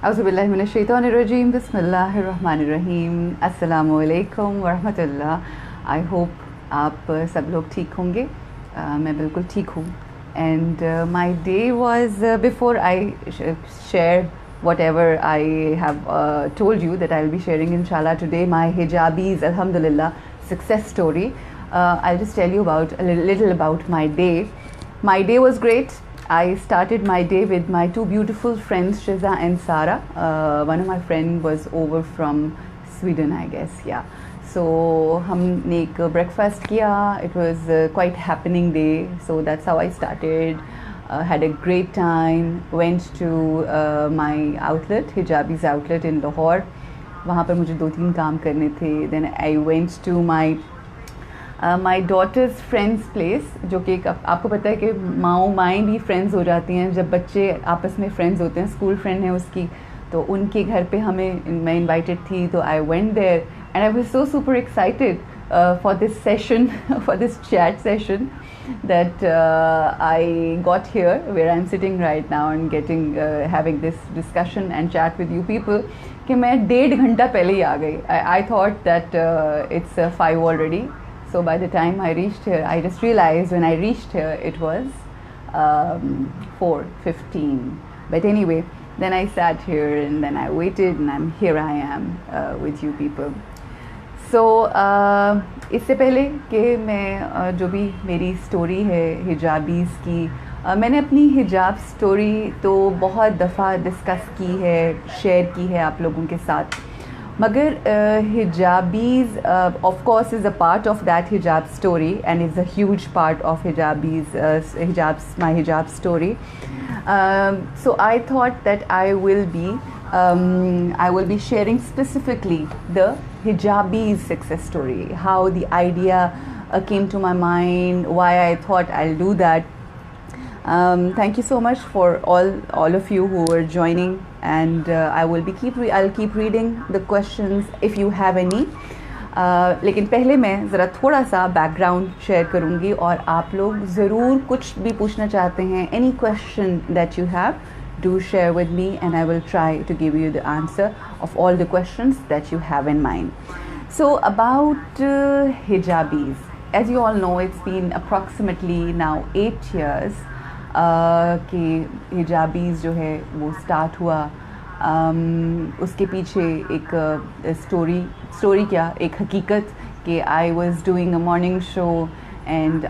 औज़ुबिल्लाहिमिनश्शैतानिर्रजीम बिस्मिल्लाहिर्रहमानिर्रहीम अस्सलामु अलैकुम वरहमतुल्लाह। आई होप आप सब लोग ठीक होंगे। मैं बिल्कुल ठीक हूँ। And my day was before I share whatever I have told you that I'll be sharing inshallah today, my hijabis alhamdulillah success story. I'll just tell you about a little about my day. My day was great. I started my day with my two beautiful friends Shiza and Sara. One of my friend was over from Sweden, I guess. Yeah. So हमने एक breakfast किया. It was quite happening day. So that's how I started. Had a great time. Went to my outlet, Hijabis outlet in Lahore. वहाँ पर मुझे 2-3 काम करने थे. Then I went to my daughter's friend's place, जो कि आपको पता है कि माएँ भी friends हो जाती हैं जब बच्चे आपस में friends होते हैं. School friend है उसकी, तो उनके घर पे मैं invited थी, तो I went there and I was so super excited for this session, for this chat session. That I got here where I'm sitting right now and having this discussion and chat with you people कि मैं 1.5 घंटा पहले ही आ गई. I thought that it's 5 already. So by the time I reached here, I just realized when I reached here it was 4:15. But anyway, then I sat here and then I waited and here I am with you people. So इससे पहले कि मैं जो भी मेरी story है हिजाबीज़ की, मैंने अपनी हिजाब स्टोरी तो बहुत दफ़ा डिस्कस की है, शेयर की है आप लोगों के साथ, मगर हिजाबीज़ of course is a part of that hijab story and is a huge part of my hijab story. So I thought that I will be sharing specifically the hijabi's success story, how the idea came to my mind, why I thought I'll do that. Thank you so much for all of you who are joining, and I'll keep reading the questions if you have any. लेकिन पहले मैं ज़रा थोड़ा सा background share करूँगी और आप लोग ज़रूर कुछ भी पूछना चाहते हैं, any question that you have, do share with me and I will try to give you the answer of all the questions that you have in mind. So about hijabis, as you all know, it's been approximately now 8 years कि hijabis जो है वो start हुआ. उसके पीछे एक story क्या, एक हकीकत कि I was doing a morning show and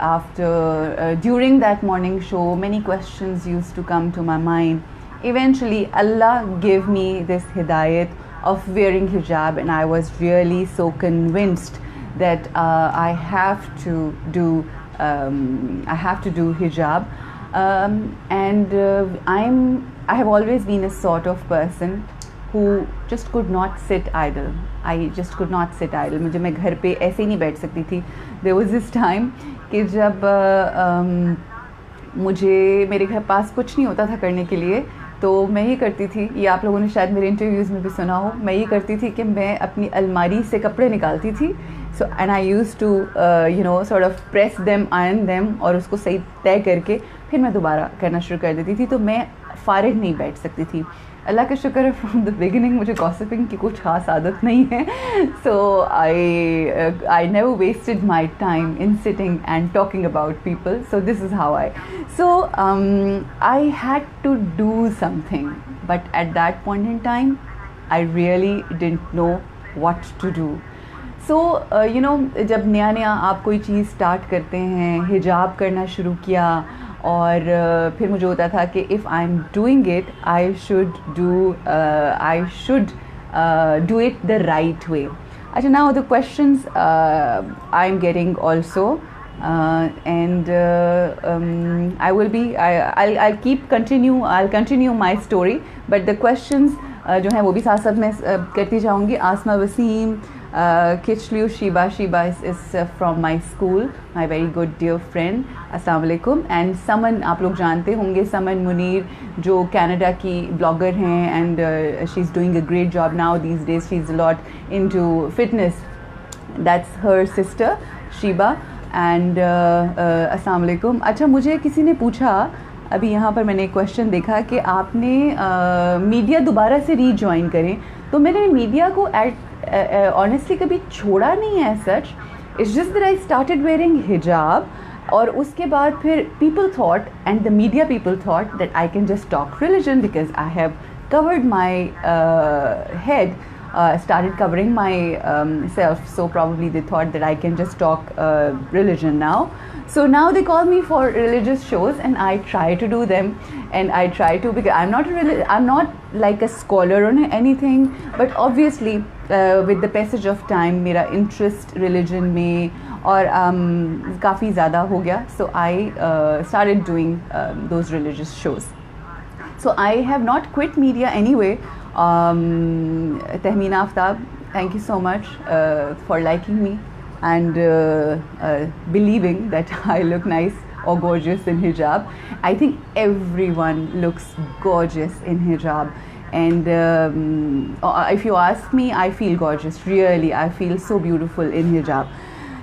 during that morning show many questions used to come to my mind. Eventually Allah gave me this hidayat of wearing hijab and I was really so convinced that I have to do hijab. I have always been a sort of person who just could not sit idle. I just could not sit idle. मैं घर पे ऐसे ही नहीं बैठ सकती थी. There was this time कि जब मेरे घर पास कुछ नहीं होता था करने के लिए, तो मैं ये करती थी, ये आप लोगों ने शायद मेरे इंटरव्यूज़ में भी सुना हो, मैं ये करती थी कि मैं अपनी अलमारी से कपड़े निकालती थी. And I used to sort of press them, iron them, और उसको सही तय करके फिर मैं दोबारा करना शुरू कर देती थी. तो मैं फ़ारिग नहीं बैठ सकती थी. अल्लाह का शुक्र है फ्रॉम द बिगिनिंग मुझे गॉसिपिंग की कुछ खास आदत नहीं है. So I never wasted my time in sitting and talking about people. So this is how I had to do something, but at that point in time I really didn't know what to do. So जब नया आप कोई चीज़ start करते हैं, हिजाब करना शुरू किया, और फिर मुझे होता था कि if I am doing it I should do it the right way. अच्छा, now the questions I am getting also and I'll continue my story, but the questions जो हैं वो भी साथ साथ मैं करती जाऊँगी. आसमा Wasim, Kichliu Shiba is from my school, my very good dear friend. अस्सलाम वालेकुम. And Saman, आप लोग जानते होंगे, Saman Munir जो कनाडा की ब्लॉगर हैं, and she's doing a great job now these days. She's a lot into fitness. That's her sister Shiba. And अस्सलाम वालेकुम. अच्छा, मुझे किसी ने पूछा अभी यहाँ पर मैंने एक क्वेश्चन देखा कि आपने मीडिया दोबारा से रीजॉइन करें, तो मैंने मीडिया को ऑनेस्टली कभी छोड़ा नहीं है सच. It's just that I started wearing हिजाब, और उसके बाद फिर people thought and the media people thought that I can just talk religion because I have covered my head, started covering my self, so probably they thought that I can just talk religion now. So now they call me for religious shows and I try to do them, and I try to, because I'm not like a scholar or anything, but obviously with the passage of time मेरा interest religion में और काफ़ी ज़्यादा हो गया, so I started doing those religious shows. So I have not quit media anyway. Tehmeena Aftab, thank you so much for liking me and believing that I look nice or gorgeous in hijab. I think everyone looks gorgeous in hijab, and if you ask me, I feel gorgeous, really. I feel so beautiful in hijab.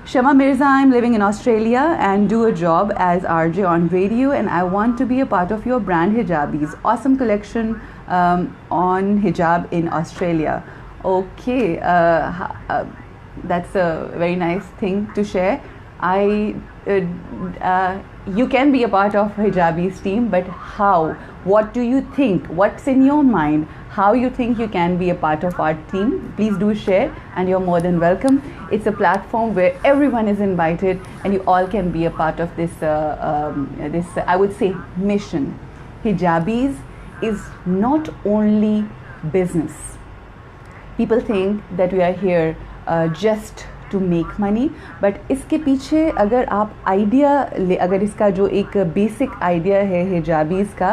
Shama Mirza, I'm living in Australia and do a job as RJ on radio, and I want to be a part of your brand Hijabis. Awesome collection on hijab in Australia. Okay, that's a very nice thing to share. You can be a part of Hijabis team, but how? What do you think? What's in your mind? How you think you can be a part of our team? Please do share, and you're more than welcome. It's a platform where everyone is invited, and you all can be a part of this. I would say mission. Hijabis is not only business. People think that we are here just to make money, but इसके पीछे अगर आप idea अगर इसका जो एक basic idea है हिजाबीज़ का,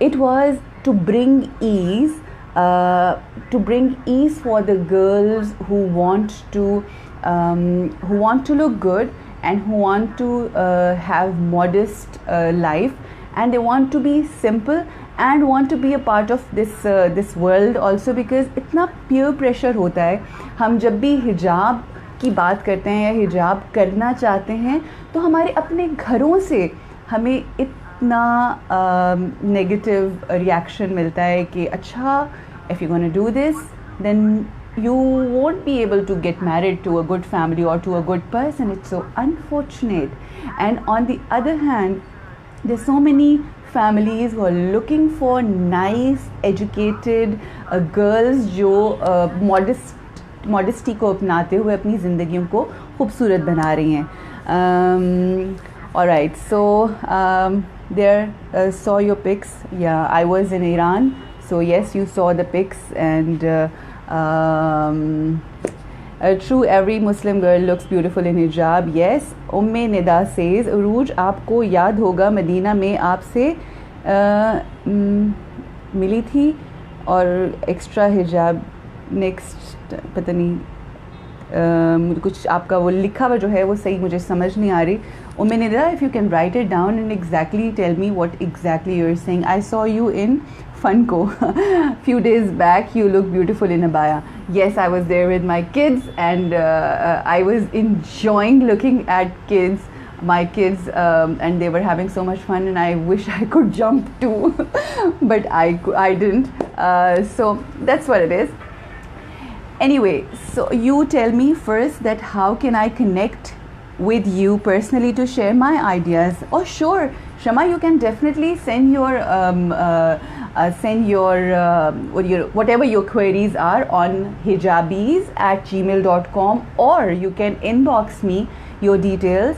it was to bring ease. To bring ease for the girls who want to look good and who want to have modest life, and they want to be simple and want to be a part of this world also, because इतना peer pressure होता है. हम जब भी हिजाब की बात करते हैं या हिजाब करना चाहते हैं, तो हमारे अपने घरों से हमें इतना नेगेटिव रिएक्शन मिलता है कि अच्छा, if you're going to do this, then you won't be able to get married to a good family or to a good person. It's so unfortunate. And on the other hand, there's so many families who are looking for nice, educated girls जो modesty को अपनाते हुए अपनी ज़िंदगियों को खूबसूरत बना रही हैं. Alright, so there saw your pics. Yeah, I was in Iran. So yes, you saw the pics, and true, every Muslim girl looks beautiful in hijab. Yes, Umme Nida says, Uruj, आपको याद होगा Medina में आपसे मिली थी और extra हिजाब next पता नहीं कुछ आपका वो लिखा हुआ जो है वो सही मुझे समझ नहीं आ रही. Umme Nida, if you can write it down and exactly tell me what exactly you're saying. I saw you in Funko few days back. You look beautiful in abaya. Yes, I was there with my kids, and I was enjoying looking at my kids, and they were having so much fun, and I wish I could jump too, but I didn't. So that's what it is. Anyway, so you tell me first that how can I connect with you personally to share my ideas. Oh sure, Shama, you can definitely send your whatever your queries are on hijabis@gmail.com, or you can inbox me your details,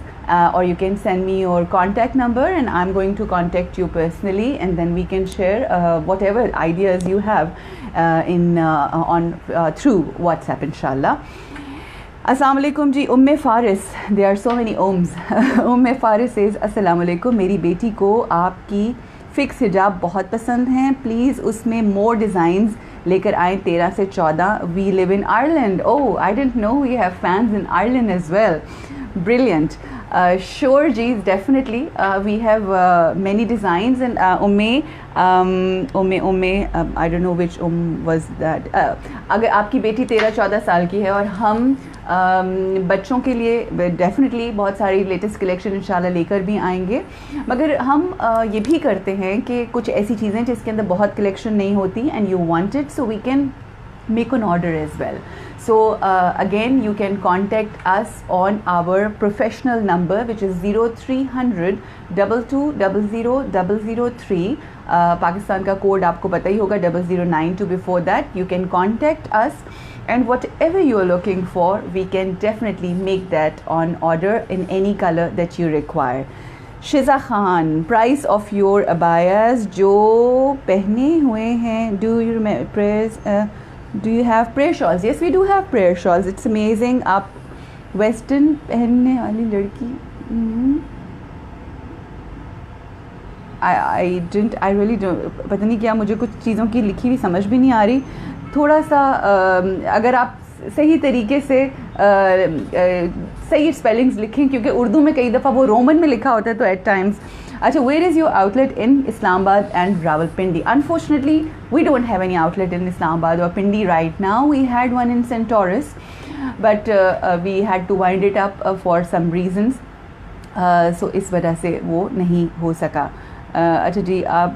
or you can send me your contact number, and I'm going to contact you personally, and then we can share whatever ideas you have through WhatsApp, inshallah. Assalamu alaikum ji. Umme Faris, there are so many Oms. Umme Faris says, Assalamu alaikum, मेरी बेटी को आपकी fix हिजाब बहुत पसंद हैं, please उसमें मोर designs लेकर आएँ 13 से 14. We live in Ireland. Oh, I didn't know we have fans in Ireland as well. Brilliant. Sure, जी, definitely. We have many designs, and Umme, I don't know which was that. अगर आपकी बेटी 13-14 साल की है और हम बच्चों के लिए डेफिनेटली बहुत सारी लेटेस्ट कलेक्शन इंशाल्लाह लेकर भी आएंगे, मगर हम ये भी करते हैं कि कुछ ऐसी चीज़ें जिसके अंदर बहुत कलेक्शन नहीं होती and you want it, so we can make an order as well. So again, you can contact us on our professional number, which is 0300 2200 Pakistan का कोड आपको पता ही होगा 0092. Before that you can contact us, and whatever you are looking for, we can definitely make that on order in any color that you require. Shiza Khan, price of your अबायास जो पहने हुए हैं, do you press Do you have prayer shawls? Yes, we do have prayer shawls. It's amazing. आप western पहनने वाली लड़की, I really don't, पता नहीं क्या, मुझे कुछ चीज़ों की लिखी हुई समझ भी नहीं आ रही. थोड़ा सा अगर आप सही तरीके से सही स्पेलिंग्स लिखें, क्योंकि उर्दू में कई दफ़ा वो रोमन में लिखा होता है तो एट टाइम्स. अच्छा, where is your outlet in Islamabad and Rawalpindi? Unfortunately, we don't have any outlet in Islamabad or Pindi right now. We had one in Centaurus, but we had to wind it up for some reasons. So इस वजह से वो नहीं हो सका. अच्छा जी, आप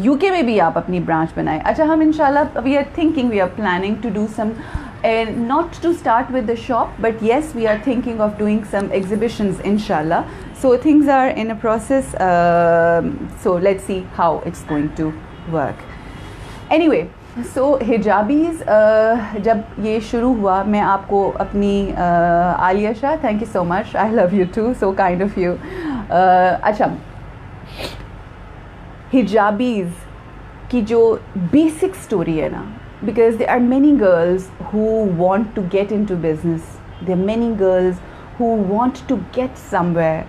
UK में भी आप अपनी ब्रांच बनाएं. अच्छा, हम इंशाल्लाह we are thinking, we are planning to do some, not to start with the shop, but yes, we are thinking of doing some exhibitions inshallah. So things are in a process, so let's see how it's going to work. Anyway, so hijabis, जब ये शुरू हुआ, मैं आपको अपनी Alia Shah, thank you so much, I love you too, so kind of you. अच्छा, hijabis की जो basic story है ना, because there are many girls who want to get into business, there are many girls who want to get somewhere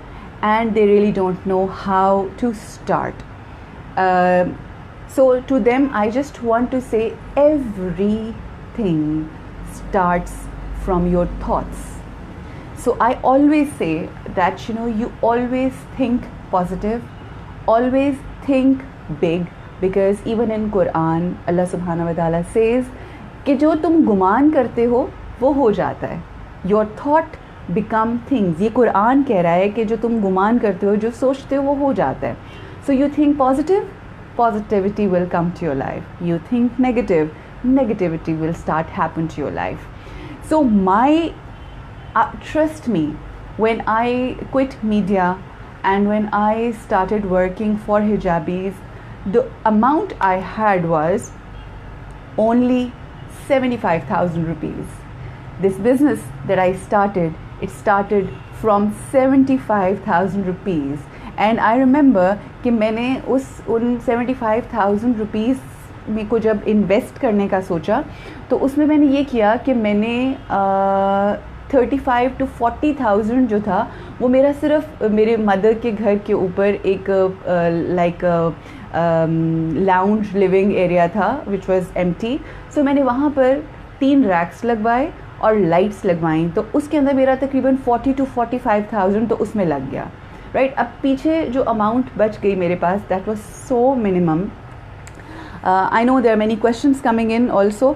and they really don't know how to start. So to them I just want to say, everything starts from your thoughts. So I always say that, you know, you always think positive, always think big, because even in Quran Allah subhanahu wa ta'ala says कि जो तुम गुमान करते हो वो हो जाता है. Your thought become things. ये कुरान कह रहा है कि जो तुम गुमान करते हो, जो सोचते हो वो हो जाता है. So you think positive, positivity will come to your life. You think negative, negativity will start happen to your life. So trust me, when I quit media and when I started working for hijabis, the amount I had was only 75,000 rupees. This business that I started, it started from 75,000 rupees. And I remember कि मैंने उन 75,000 rupees में को जब invest करने का सोचा, तो उसमें मैंने ये किया कि मैंने 35 to 40,000 जो था वो मेरा सिर्फ मेरे मदर के घर के ऊपर एक लाइक लाउंज लिविंग एरिया था विच वाज एम्प्टी. सो मैंने वहाँ पर 3 रैक्स लगवाए और लाइट्स लगवाई, तो उसके अंदर मेरा तकरीबन 40 to 45,000 तो उसमें लग गया. राइट, अब पीछे जो अमाउंट बच गई मेरे पास, that was so minimum. I know there are many questions coming in also,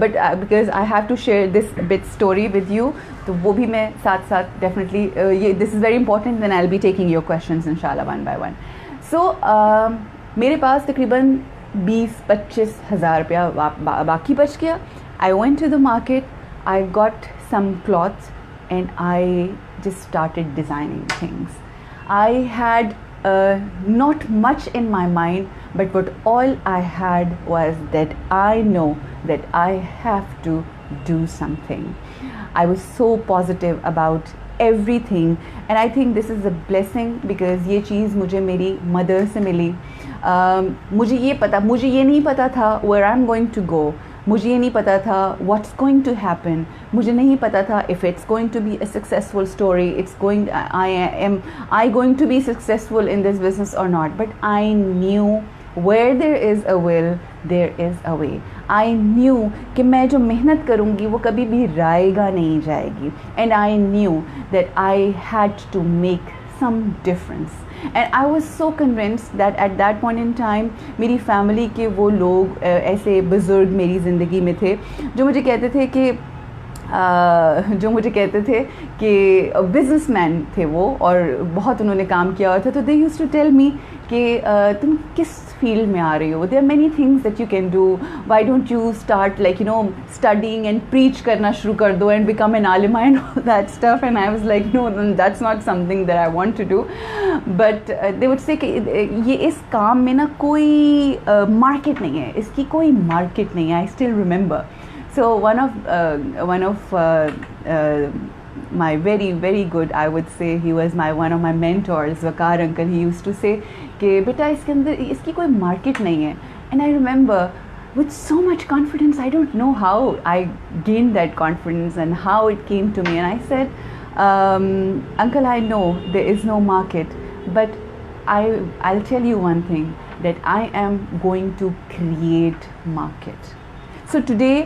but because I have to share this bit story with you, तो वो भी मैं साथ साथ definitely ये this is very important, then I'll be taking your questions inshallah one by one. So मेरे पास तकरीबन 20-25 हज़ार रुपया बाकी बच गया. I went to the market, I got some cloths and I just started designing things. I had not much in my mind, but what all I had was that I know that I have to do something. I was so positive about everything, and I think this is a blessing because ये चीज़ मुझे मेरी mother से मिली. मुझे ये नहीं पता था where I'm going to go. मुझे ये नहीं पता था what's going to happen. मुझे नहीं पता था if it's going to be a successful story, am I going to be successful in this business or not. But I knew where there is a will, there is a way. I knew कि मैं जो मेहनत करूँगी वो कभी भी रायगा नहीं जाएगी. And I knew that I had to make some difference. And I was so convinced that at that point in time मेरी फैमिली के वो लोग ऐसे बुज़ुर्ग मेरी ज़िंदगी में थे जो मुझे कहते थे कि जो मुझे कहते थे कि बिजनेसमैन थे वो और बहुत उन्होंने काम किया हुआ था, तो they used to tell me कि तुम किस फील्ड में आ रही हो, there are many things that you can do, why don't you start like studying and preach करना शुरू कर दो एंड बिकम एन आलिमा and that stuff, and I was like no, that's not something that I want to do, but they would say कि ये इस काम में ना कोई मार्केट नहीं है, इसकी कोई मार्केट नहीं है. I still remember. So one of my very good, I would say, he was one of my mentors, Waqar uncle. He used to say कि बेटा इसके अंदर इसकी कोई market नहीं है. And I remember with so much confidence, I don't know how I gained that confidence and how it came to me. And I said, uncle, I know there is no market, but I'll tell you one thing, that I am going to create market. So today,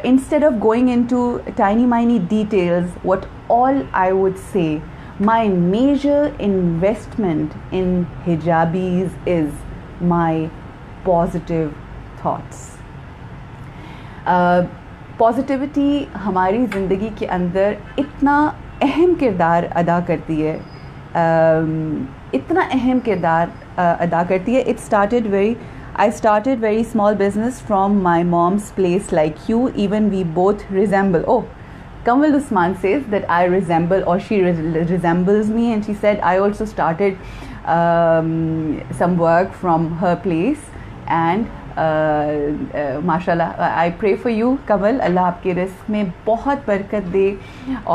instead of going into tiny details, what all I would say, my major investment in hijabis is my positive thoughts. Positivity हमारी ज़िंदगी के अंदर इतना अहम किरदार अदा करती है, इतना अहम किरदार अदा करती है. I started very small business from my mom's place, like you. Even we both resemble. Oh, Kamal Usman says that I resemble, or she resembles me, and she said I also started some work from her place, and माशाल्लाह, I pray for you Kamal, अल्लाह आपके risk में बहुत बरकत दे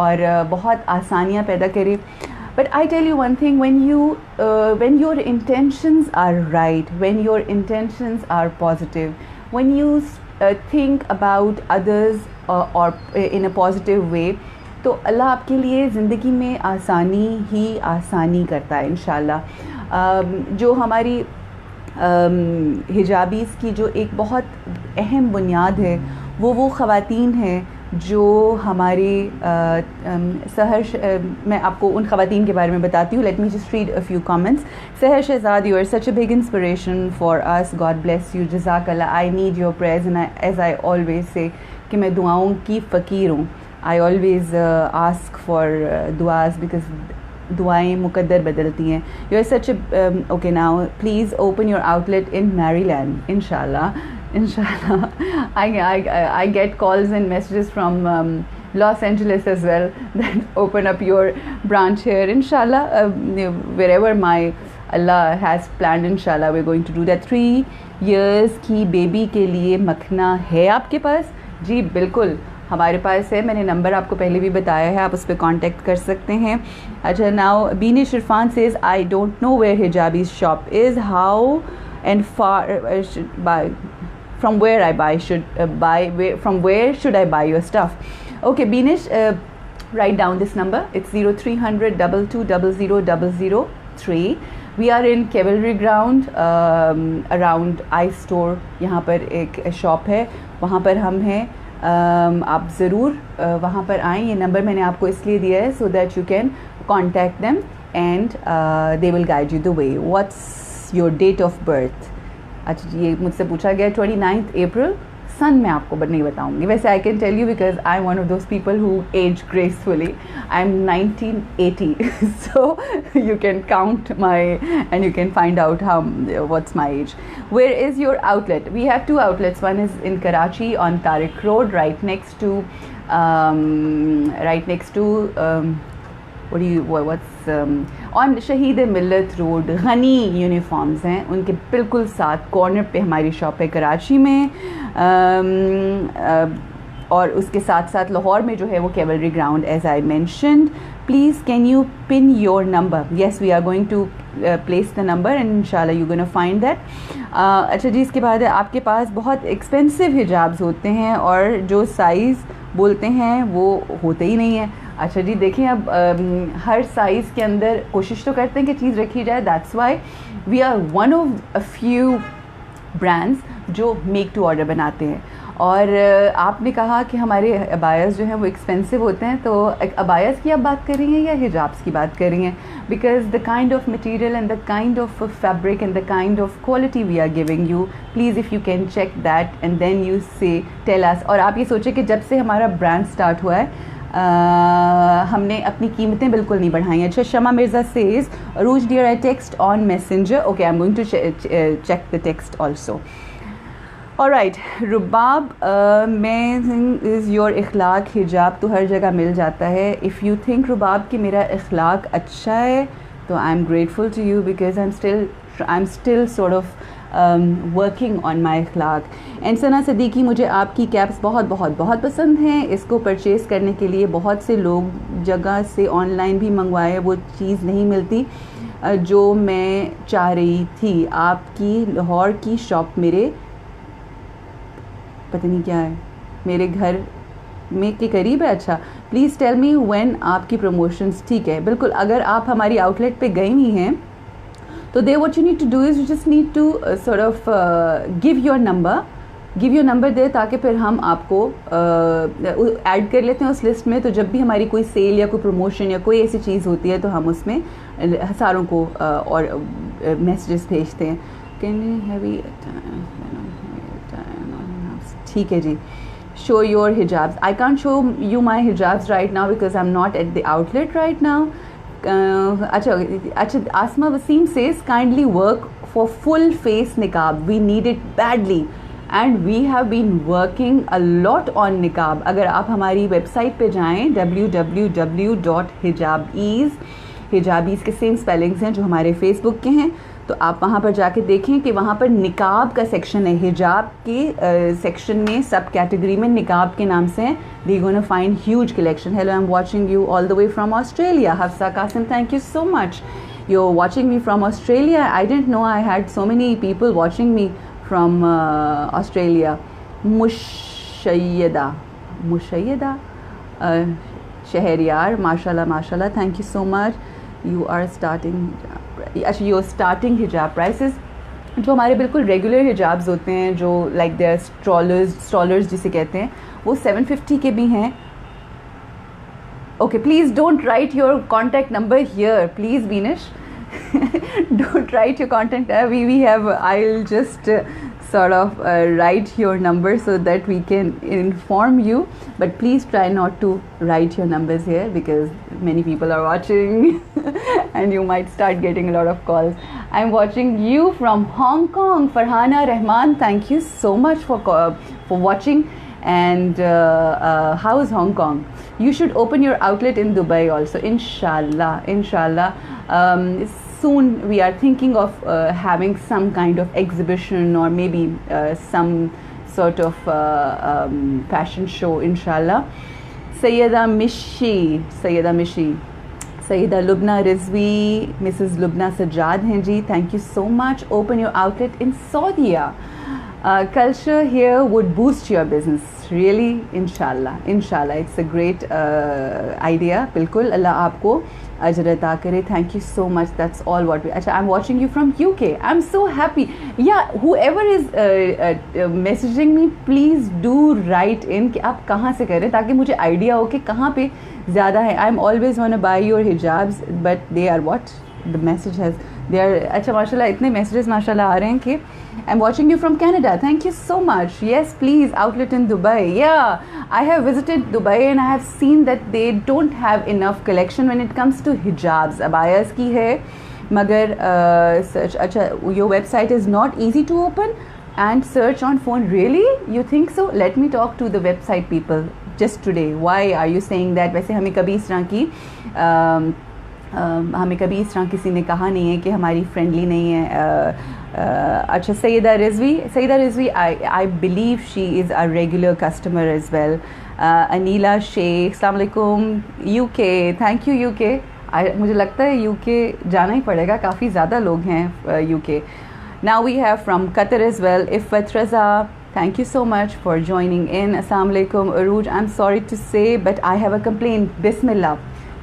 और बहुत आसानियाँ पैदा करे. But I tell you one thing, when your intentions are right, when your intentions are positive, when you think about others or in a positive way, तो अल्लाह आपके लिए ज़िंदगी में आसानी ही आसानी करता है इंशाल्लाह. जो हमारी हिजाबीज़ की जो एक बहुत अहम बुनियाद है, वो ख़वातीन हैं जो हमारी सहर, मैं आपको उन ख़वातीन के बारे में बताती हूँ. Let me just read a few comments. Sahar Shahzad, you are such a big inspiration for us, God bless you, जज़ाकल्लाह. I need your prayers and as I always say कि मैं दुआओं की फ़कीर हूँ. आई ऑलवेज आस्क फॉर दुआस because दुआएं मुकद्दर बदलती हैं. You are such okay. Now please open your outlet in Maryland. Inshallah. I get calls and messages from Los Angeles as well, that open up your branch here. Inshallah, wherever my Allah has planned, inshallah we're going to do that. 3 years की baby के लिए मखना है आपके पास? जी बिल्कुल हमारे पास है. मैंने नंबर आपको पहले भी बताया है, आप उस पर कांटेक्ट कर सकते हैं. अच्छा, now Binish Irfan says I don't know where Hijabi shop is, how and far from where I buy, from where should I buy your stuff? Okay, Beenish, write down this number. It's 0300 2200 003. We are in Cavalry Ground, around iStore. यहाँ पर एक shop है, वहाँ पर हम हैं. आप ज़रूर वहाँ पर आएँ. ये नंबर मैंने आपको इसलिए दिया है so that you can contact them and they will guide you the way. What's your date of birth? अच्छा जी, ये मुझसे पूछा गया 29th April. सन मैं आपको नहीं बताऊंगी. वैसे I can tell you because I am one of those people who age gracefully. I am 1980 so you can count my and you can find out how what's my age. Where is your outlet? We have 2 outlets. One is in Karachi on Tariq Road, right next to on शहीद Millat road. Ghani uniforms हैं, उनके बिल्कुल साथ corner पे हमारी shop है कराची में. और उसके साथ साथ लाहौर में जो है वो cavalry ground, as I mentioned. Please can you pin your number? Yes, we are going to place the number and इंशाल्लाह यू गोना फाइंड दैट. अच्छा जी, इसके बाद आपके पास बहुत एक्सपेंसिव हिजाब्स होते हैं और जो साइज़ बोलते हैं वो होते ही नहीं है. अच्छा जी, देखिए अब हर साइज़ के अंदर कोशिश तो करते हैं कि चीज़ रखी जाए. That's why we are one of a few brands जो मेक टू ऑर्डर बनाते हैं. और आपने कहा कि हमारे अबायास जो हैं वो एक्सपेंसिव होते हैं, तो अबायास की आप बात कर रही हैं या हिजाब्स की बात कर रही हैं? Because the kind of material and the kind of fabric and the kind of quality we are giving you, please if you can check that and then you say tell us. और आप ये सोचें कि जब से हमारा brand start हुआ है हमने अपनी कीमतें बिल्कुल नहीं बढ़ाई हैं। अच्छा, Shama Mirza says, Arooj dear I text on messenger, okay I am going to check the text also. Alright, Rubab amazing is your इखलाक, हिजाब तो हर जगह मिल जाता है। इफ़ यू थिंक रुबाब कि मेरा इखलाक अच्छा है तो I am grateful to you because I am still sort of working on my इखलाक। एंड सना सदीकी, मुझे आपकी कैप्स बहुत बहुत बहुत पसंद हैं। इसको परचेज़ करने के लिए बहुत से लोग जगह से ऑनलाइन भी मंगवाए, वो चीज़ नहीं मिलती जो मैं चाह रही थी। आपकी लाहौर की शॉप मेरे पता नहीं क्या है, मेरे घर में के करीब है। अच्छा, प्लीज़ टेल मी व्हेन आपकी प्रमोशंस। ठीक है, बिल्कुल। अगर आप हमारी आउटलेट पे गई हुई हैं तो there what you need to do is you just need to sort of give your number there, ताकि फिर हम आपको ऐड कर लेते हैं उस लिस्ट में। तो जब भी हमारी कोई सेल या कोई प्रमोशन या कोई ऐसी चीज़ होती है तो हम उसमें सारों को और मैसेजेस भेजते हैं। कैन यू हैवी, ठीक है जी। शो योर हिजाब्स, I can't show you my हिजाब्स right now because I am not at the outlet right now. अच्छा, Asma Waseem says kindly work for full face निकाब, we need it badly and we have been working a lot on निकाब। अगर आप हमारी website पे जाएं www.hijabis के same spellings हैं जो हमारे फेसबुक के हैं, तो आप वहाँ पर जाके देखें कि वहाँ पर निकाब का सेक्शन है। हिजाब के सेक्शन में सब कैटेगरी में निकाब के नाम से हैं। We gonna find huge collection. Hello, I am watching you all the way from Australia. Hafsa Qasim, thank you so much, you are watching me from Australia. I didn't know I had so many people watching me from Australia. Mushaida Shahryar, माशाल्लाह माशाल्लाह, thank you so much. You are starting, अच्छा you are starting हिजाब prices. जो हमारे बिल्कुल regular हिजाब्स होते हैं जो लाइक देयर स्ट्रॉलर्स जिसे कहते हैं, वो 750 के भी हैं। Okay, please don't write your contact number here please Beenish, don't write your contact. We have, I'll just sort of write your number so that we can inform you, but please try not to write your numbers here because many people are watching and you might start getting a lot of calls. I'm watching you from Hong Kong, Farhana Rahman, thank you so much for watching. And how is Hong Kong? You should open your outlet in Dubai also, inshallah. Soon we are thinking of having some kind of exhibition or maybe some sort of fashion show, inshallah. Sayyida Mishi, Sayyida Lubna Rizvi, Mrs. Lubna Sajjad hain ji, thank you so much. Open your outlet in Saudia. Culture here would boost your business, really, inshallah. It's a great idea. बिल्कुल, अल्लाह आपको अजर अता करे. Thank you so much. That's all what we. अच्छा, I'm watching you from UK. I'm so happy. Yeah, whoever is messaging me, please do write in कि आप कहाँ से कर रहे हैं ताकि मुझे idea हो कि कहाँ पे ज़्यादा है. I'm always wanna buy your hijabs, but they are what? The message has. They are. अच्छा, माशाल्लाह इतने messages माशाल्लाह आ रहे हैं कि I'm watching you from Canada. Thank you so much. Yes, please, outlet in Dubai. Yeah, I have visited Dubai and I have seen that they don't have enough collection when it comes to hijabs. Abayas की है, मगर search. अच्छा, your website is not easy to open and search on phone. Really? You think so? Let me talk to the website people just today. Why are you saying that? वैसे हमें कभी इस तरह की हमें कभी इस तरह किसी ने कहा नहीं है कि हमारी फ्रेंडली नहीं है. अच्छा, Syeda Rizvi, I believe she is a regular customer as well. Aneela Sheikh, अस्सलाम वालेकुम. UK, thank you UK. मुझे लगता है यूके जाना ही पड़ेगा, काफ़ी ज़्यादा लोग हैं UK. Now we have from Qatar as well. Iffat Raza, thank you so much for joining in. अस्सलाम वालेकुम. Arooj, I am sorry to say but I have a complain. बिस्मिल्लाह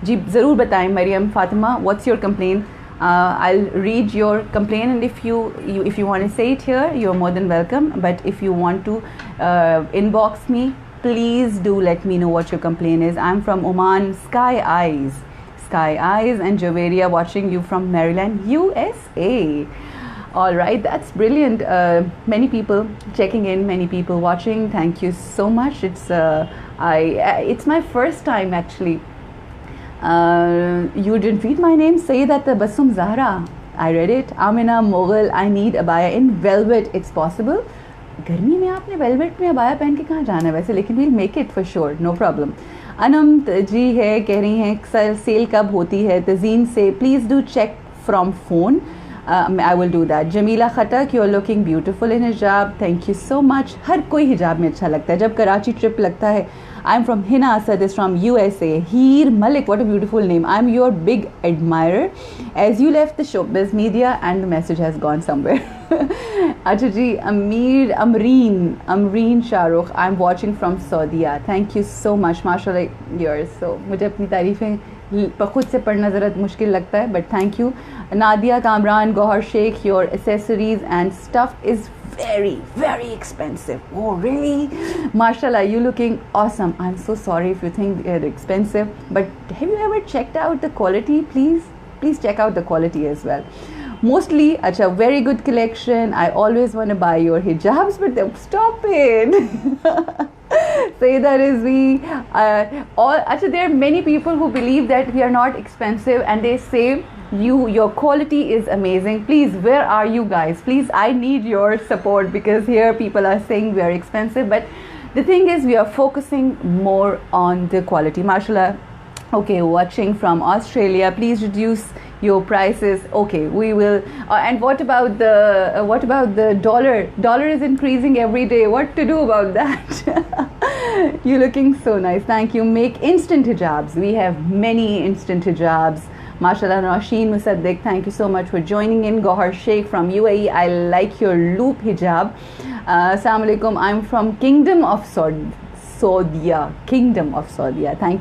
जी, ज़रूर बताएं. Maryam Fatima, what's your complain? I'll read your complaint, and if you want to say it here, you're more than welcome. But if you want to inbox me, please do let me know what your complaint is. I'm from Oman. Sky Eyes and Javeria watching you from Maryland, USA. All right, that's brilliant. Many people checking in, many people watching. Thank you so much. It's my first time actually. You didn't read my name. Sayyidat Tabassum Zahra. I read it. Amina Mughal. I need abaya in velvet. It's possible. गर्मी में आपने velvet में abaya पहन के कहाँ जाना है वैसे, लेकिन we'll make it for sure, no problem. Anam जी है, कह रही हैं सेल कब होती है तज़ीन से, please do check from phone. I will do that. Jamila Khattak, you are looking beautiful in hijab. Thank you so much. हर कोई हिजाब में अच्छा लगता है जब कराची ट्रिप लगता है. I'm from Hina Asad is from USA. Heer Malik, what a beautiful name. I'm your big admirer. As you left the showbiz media and the message has gone somewhere. अच्छा जी, Amreen Shahrukh, I'm watching from Saudi. Thank you so much. Mashallah, yours. So मुझे अपनी तारीफ़ें खुद से पढ़ना ज़रा मुश्किल लगता है, but thank you. Nadia Kamran, Gohar Sheikh, your accessories and stuff is very, very expensive. Oh, really? Mashallah, you looking awesome. I'm so sorry if you think they're expensive, but have you ever checked out the quality? Please check out the quality as well. Mostly, acha, very good collection. I always want to buy your hijabs, but stop it. Sayyida Rizvi, there are many people who believe that we are not expensive, and they say your quality is amazing. Please, where are you guys? Please, I need your support, because here people are saying we are expensive, but the thing is we are focusing more on the quality. Mashallah. Okay, watching from Australia, please reduce your prices. Okay, we will. And what about the dollar? Dollar is increasing every day. What to do about that? You're looking so nice. Thank you. Make instant hijabs. We have many instant hijabs. Mashallah. Rasheen Musaddiq, thank you so much for joining in. Gohar Sheikh from UAE, I like your loop hijab. Assalamu alaikum. I'm from Kingdom of Saudi. Thank